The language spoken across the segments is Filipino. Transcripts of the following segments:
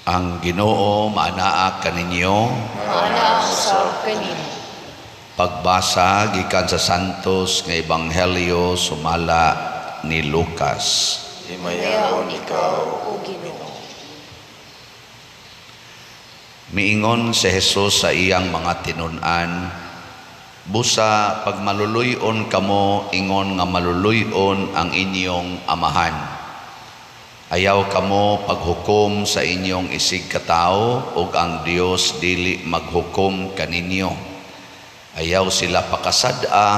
Ang Ginoo maanaa kaninyo. Maanaa usab kanimo. Pagbasa gikan sa Santos nga Ebanghelyo sumala ni Lucas. Himayaon ikaw, O Ginoo. Miingon si Jesus sa iyang mga tinun-an, busa pag maluluyon kamo, ingon nga maluluyon ang inyong amahan. Ayaw kamo paghukom sa inyong isig katao, ug ang Dios dili maghukom kaninyo. Ayaw sila pakasad-a,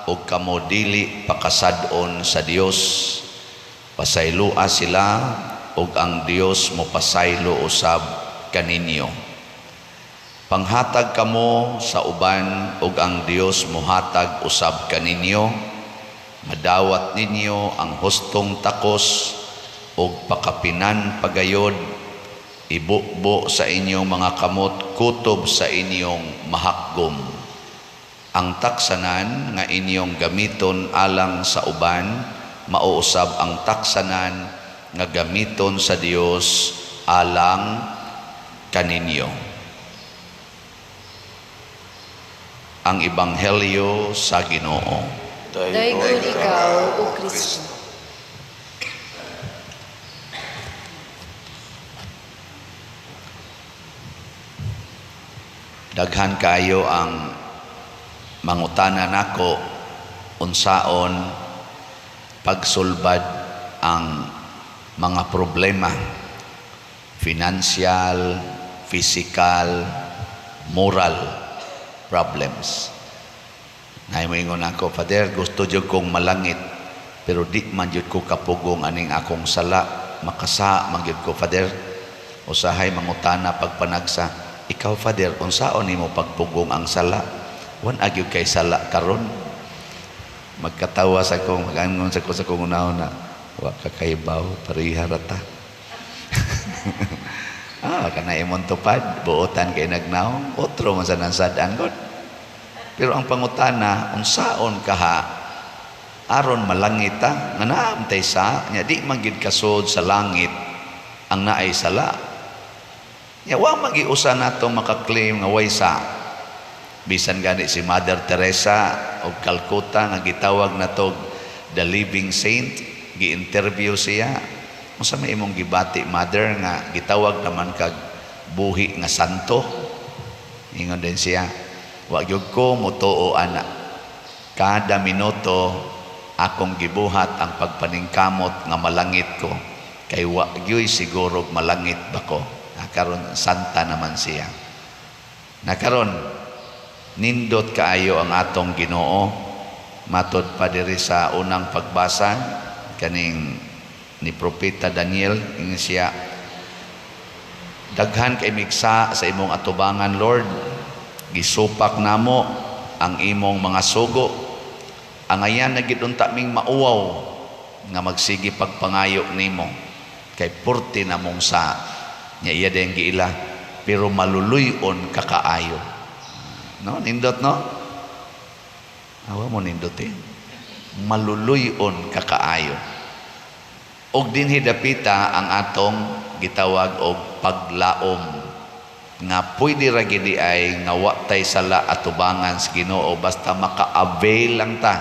ug kamo dili pakasadon sa Dios. Pasaylua sila, ug ang Dios mo pasaylo usab kaninyo. Panghatag kamo sa uban, ug ang Dios mohatag usab kaninyo. Madawat ninyo ang hustong takos, ug pakapinan pagayod. Ibukbo sa inyong mga kamot, kutob sa inyong mahakgom. Ang taksanan nga inyong gamiton alang sa uban, mauusab ang taksanan nga gamiton sa Dios alang kaninyo. Ang Ebanghelyo sa Ginoo. Dayon ikaw, O Kristo. Daghan kayo ang mangutana nako unsaon pagsulbad ang mga problema, financial, physical, moral problems. Naimingon ako, Father, gusto jud kong malangit, pero di man jud ko kapugong aning akong sala, makasa man jud ko, Father. Usahay mangutana pagpanagsa, ikaw, Father, unsaon nimo pagpugong ang sala? Wan agyud kay sala karon. Magkatawa sa kong magangon sa kong unahon na wa ka kaybaw pariha rata. Kana imong tupad buotan kay nagnaw, otro man sa nansadan god. Pero ang pangutana, unsaon kaha aron malangit ta nga naamtay sa nya di man gid kasud sa langit ang naay sala. Ya, wa magiusa nato makaklaim nga way sa. Bisan gani si Mother Teresa of Calcutta nga gitawag nato the living saint, gi-interview siya. Unsa may imong gibati, Mother, nga gitawag naman kag buhi nga santo? Ingon din siya, wa gyud ko motuo ana. Kada minuto akong gibuhat ang pagpaningkamot nga malangit ko. Kay wa gyud siguro malangit ba ko. Nakaron santa naman siya. Nakaron nindot kaayo ang atong Ginoo. Matod pa diri sa unang pagbasa kaning ni Propeta Daniel, ingin siya, daghan kay miksa sa imong atubangan, Lord. Gisupak namo ang imong mga sugo. Ang ayan na gidunta ming mauwaw nga magsigi pagpangayo nimo. Kay purti namong sa nya iya din giila, pero maluluyon kakaayo. No, nindot no? Awa mo nindot eh. Maluluyon kakaayo. Og dinhi dapita ang atong gitawag og paglaom. Nga pwede ra gid ay nga wa tay sala atubangan sa Ginoo basta maka-avail lang ta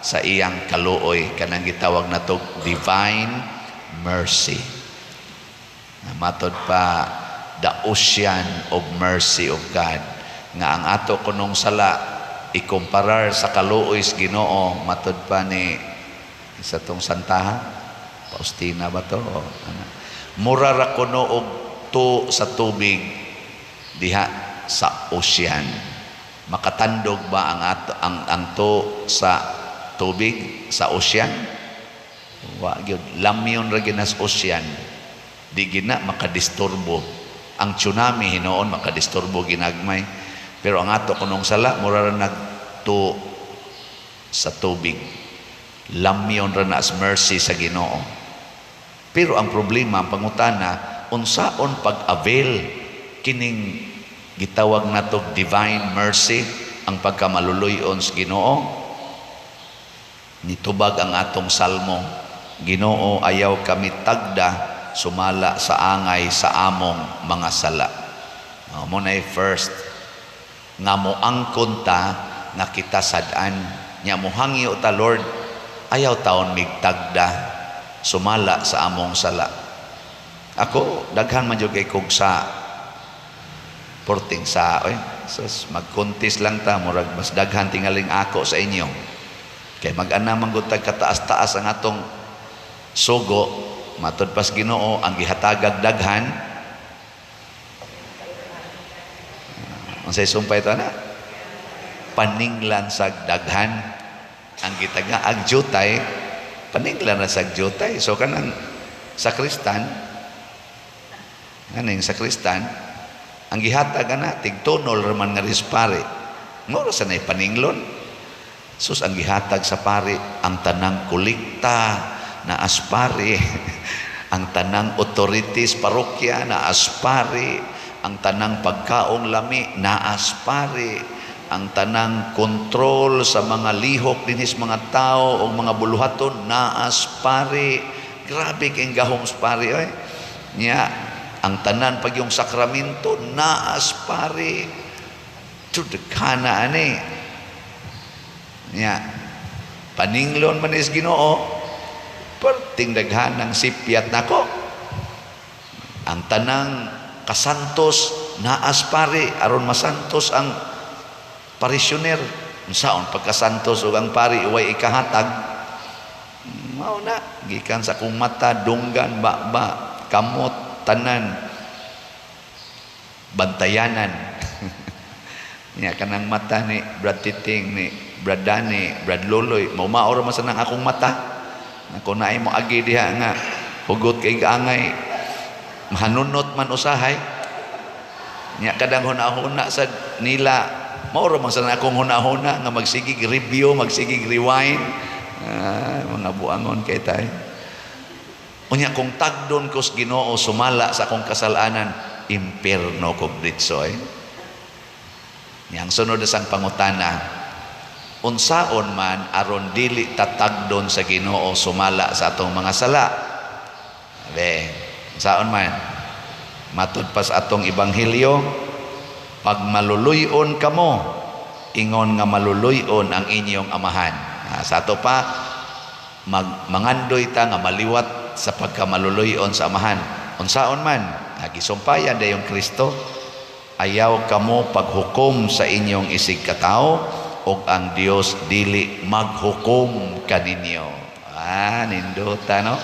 sa iyang kaluoy, kanang gitawag nato divine mercy. Matod pa, the ocean of mercy of God. Nga ang ato kunong sala, ikumparar sa kaluoy sa Ginoo, matod pa ni sa tong santaha, Faustina ba to? Mura ra kuno og to sa tubig, diha sa ocean. Makatandog ba ang to sa tubig, sa ocean? Wa gyud, lamyon ra ginas ocean. Di gina makadisturbo. Ang tsunami hinoon makadisturbo ginagmay. Pero ang ato kunong sala, mura ra nagto sa tubig. Lamyon ra na as mercy sa Ginoo. Pero ang problema, ang pangutana, unsaon pag-avail kining gitawag nato divine mercy, ang pagkamaluluyon sa Ginoo? Nitubag ang atong salmo, Ginoo, ayaw kami tagda sumala sa angay sa among mga sala. Mo na first nga moangkon ta nga kita sad-an nya mohangyo ta Lord ayaw taon migtagda sumala sa among sala. Ako daghan man jud kay kog sa porting sa sus magkontis lang ta murag mas daghan tingaling ako sa inyo kay mag-ana man gud tag kataas-taas ang atong sugo matud pas Ginoo ang gihatagag daghan. Unsay sumpay ito na? Paninglan sa daghan. Ang gitaga agjutay, paninglan na sa agjutay. So kanang sakristan, kaning sakristan, ang gihatag na tigtunol raman nga rispare. Moro sa nay paninglon. Sus ang gihatag sa pare ang tanang kulikta na aspare, ang tanang authorities parokya na aspare, ang tanang pagkaong lami naas pare, ang tanang kontrol sa mga lihok dinis mga tao o mga buluhaton naas pare. Grabe kayong gahom pare oy. Nya ang tanan pag yung sakramento naas pare. Tudekana ani. Nya paninglon man is Ginoo perting daghan ng sipyat nako. Ang tanang kasantos naas pare aron masantos ang parisyoner. Unsaon pagkasantos ug ang pari way ikahatag mao na gikan sa akong mata dunggan ba kamot tanan bantayanan. Nya kanang mata ni Brad Titing ni Brad Dani Brad Loloy mao man sa nang akong mata ako naay mo agi diha nga hugot kay gaangay mahanunot man usahay nya kadang huna-huna sa nila mauro man sa akong huna-huna nga magsigig review magsigig rewind mga buangon kay tay unya kung tagdon ko sa Ginoo sumala sa akong kasalanan impierno ko britsoy. Yang sunod sang pangutana unsaon man aron dili tatagdon sa Ginoo sumala sa atong mga sala. Unsaon man matud pas atong ebanghelyo pag maluluyon kamo ingon nga maluluyon ang inyong amahan. Sa ato pa mangandoy ta nga maliwat sa pagkamaluluyon sa amahan. Unsaon man gisumpayan dayong Kristo ayaw kamo paghukom sa inyong isig katao og ang Dios dili maghukom kaninyo. Ninduta no?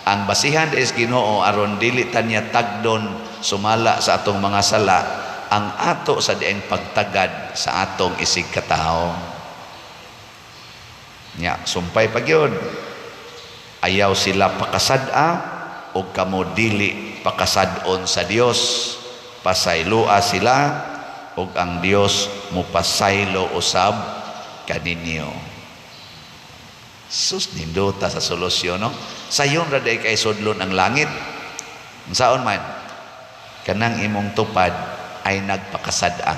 Ang basihan is Ginoo aron dili tanya tagdon sumala sa atong mga sala ang ato sa dieng pagtagad sa atong isig katao. Nya sumpay pagyud ayaw sila pakasad-a og kamo dili pakasad-on sa Dios. Pasaylua sila ug ang Dios mupasaylo usab kaninyo. Sus ninduta sa solusyon no. Sayon ra day kay sudlon ang langit. Unsaon man kanang imong tupad ay nagpakasad-a.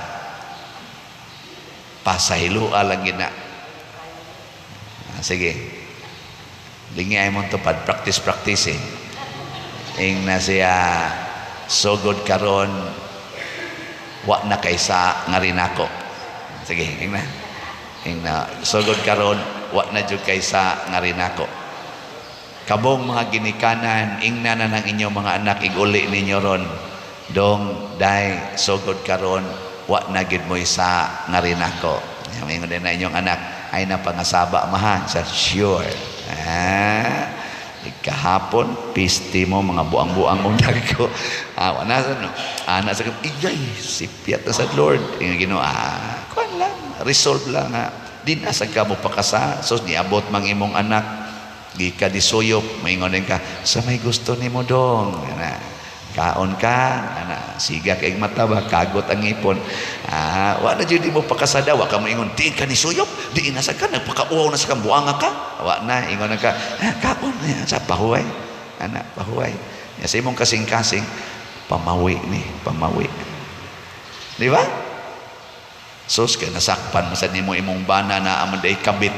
Pasaylua lang gina. Sige. Lingay imong tupad practice ing na siya sugod karon wa na kaysa nga rin ako. Sige, ingna sugod karon wa na jud kaysa nga rin ako. Kabong mga ginikanan ingna na ng inyong mga anak iguli ninyo ron dong day sugod karon wa na gid mo isa nga rin ako. Ingon din na inyong anak ay napangasaba maha sa sure. Kahapon pisti mo mga buang-buang undag ko wana sa no anak sa iyay sipyat na sa Lord Ginoo kuan lang resolve lang din asa ka mo pakasa so niabot mang imong anak gi ka disuyop maingon ka sa may gusto nimo dong kaon ka siga kay mata ba kagot ang ipon wa na jud mo pakasada wa ka mo ingon di ka ni suyop di inasa ka nagpakauaw na sa kambuanga ka wa na ingon ka kaon sa pahuway pahuway sa imong kasing-kasing pamawi di ba sus kay nasakpan mo sa nimo imong bana na amon day kabit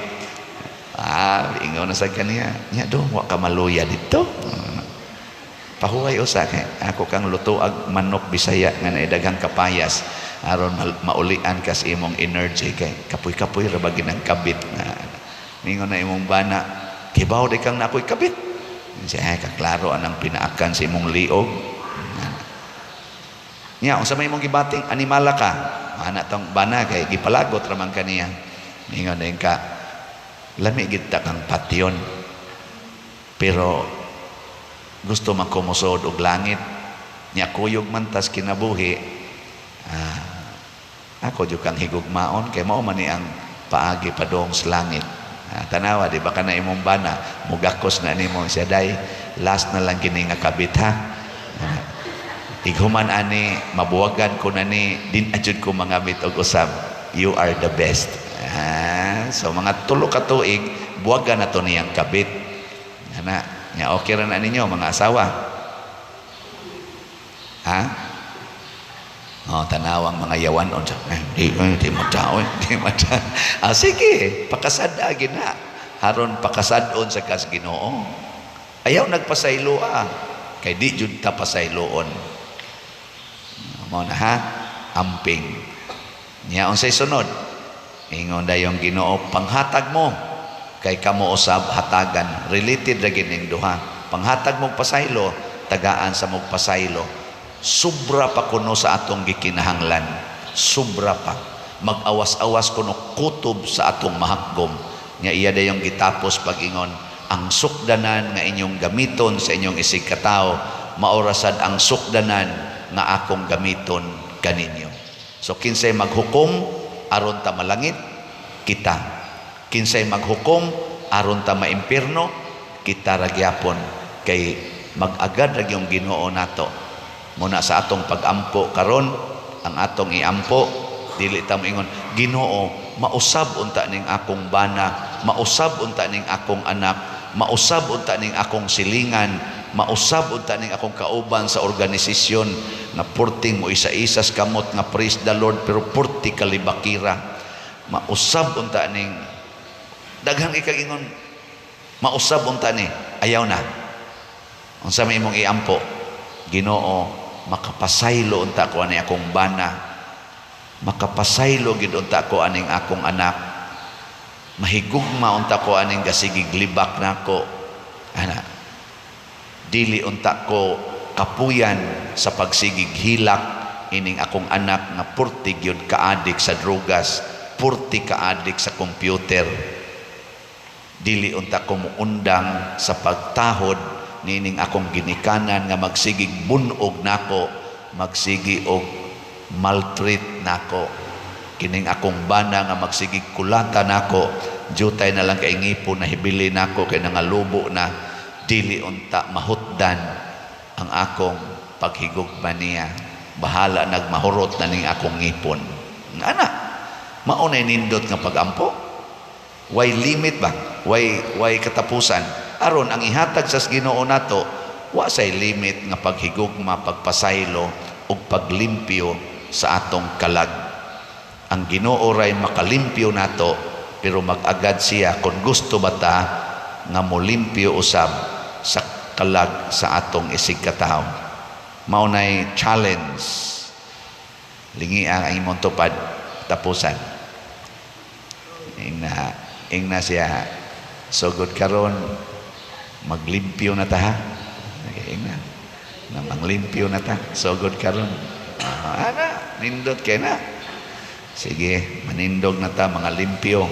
ingon na sa kaniya nya do wa ka maluya dito pahuway usa kay ako kang lutuag manok Bisaya nga naidaghang kapayas aron maulian kas imong energy kay kapoy-kapoy ra bagi ng kabit na ningon na imong bana kibaw di kang nakoy kabit siya kaklaro anang pinaakan sa imong liog nya unsa may imong gibating animala ka ana tong bana kay gipalagot ra man kaniya ningon na ka lami gid ta kang patyon pero gusto man kumusod og langit nya kuyog man tas kinabuhi ako jud kang higugmaon kay mao man ni ang paagi padong sa langit tanawa di ba kana imong bana mugakos na nimo siya day last na lang kini nga kabit ha ighuman ani mabuwagan ko na ni din adjud ko mangamit og usab you are the best so mga tulo ka tuig buwagan na to niyang kabit ana nya okay ra na ninyo mga asawa ha tanawang mga yawanon di mo tao di mo sige pakasad agin na haron pakasadon sa kas Ginoo ayaw nagpasaylo kay di jud ta pasayloon mo na ha amping nya unsay sunod ingon dayong Ginoo panghatag mo kay kamo usab hatagan related ra gining duha panghatag mo pasaylo tagaan sa mo pasaylo sobra pa kuno sa atong gikinahanglan sobra pa mag-awas-awas kuno kutob sa atong mahakgom nya iya dayong gitapos pag-ingon ang sukdanan nga inyong gamiton sa inyong isig katao maorasad ang sukdanan nga akong gamiton kaninyo so kinsay maghukom aron ta malangit kita kinsay maghukom aron ta maimpierno kita ra gyapon kay mag-agad ra gyung Ginoo nato muna sa atong pag-ampo karon ang atong iampo dili ta moingon Ginoo mausab unta ning akong bana mausab unta ning akong anak mausab unta ning akong silingan mausab unta ning akong kauban sa organisasyon na purting mo isa-isas kamot nga praise the Lord pero purti kalibakira mausab unta ning daghang ikagingon mausab unta ni ayaw na unsa may imong iampo Ginoo makapasaylo unta ko ani akong bana makapasaylo gid unta ko aning akong anak mahigugma unta ko aning gasigig libak nako ana dili unta ko kapuyan sa pagsigig hilak ining akong anak nga purti gyud kaadik sa drogas purti kaadik sa computer dili unta ko muundang sa pagtahod nining akong ginikanan nga magsigig bunog nako magsigi og maltreat nako kining akong bana nga magsigig kulata nako jutay na lang kay ngipon na hibili nako kay nangalubo na dili unta mahutdan ang akong paghigugma niya bahala nagmahurot na ning akong ngipon ana mao nay nindot nga pagampo way limit ba way katapusan aron ang ihatag sa Ginoo nato wa say limit nga paghigugma pagpasaylo ug paglimpyo sa atong kalag ang Ginoo ray makalimpyo nato pero mag-agad siya kung gusto bata nga molimpyo usab sa kalag sa atong isig katao mao nay challenge lingi ang imong tupad tapusan ingna siya sugod karon maglimpyo na ta ha ingna na manglimpyo na ta sugod karon ana nindot kay na sige manindog na ta mga limpyo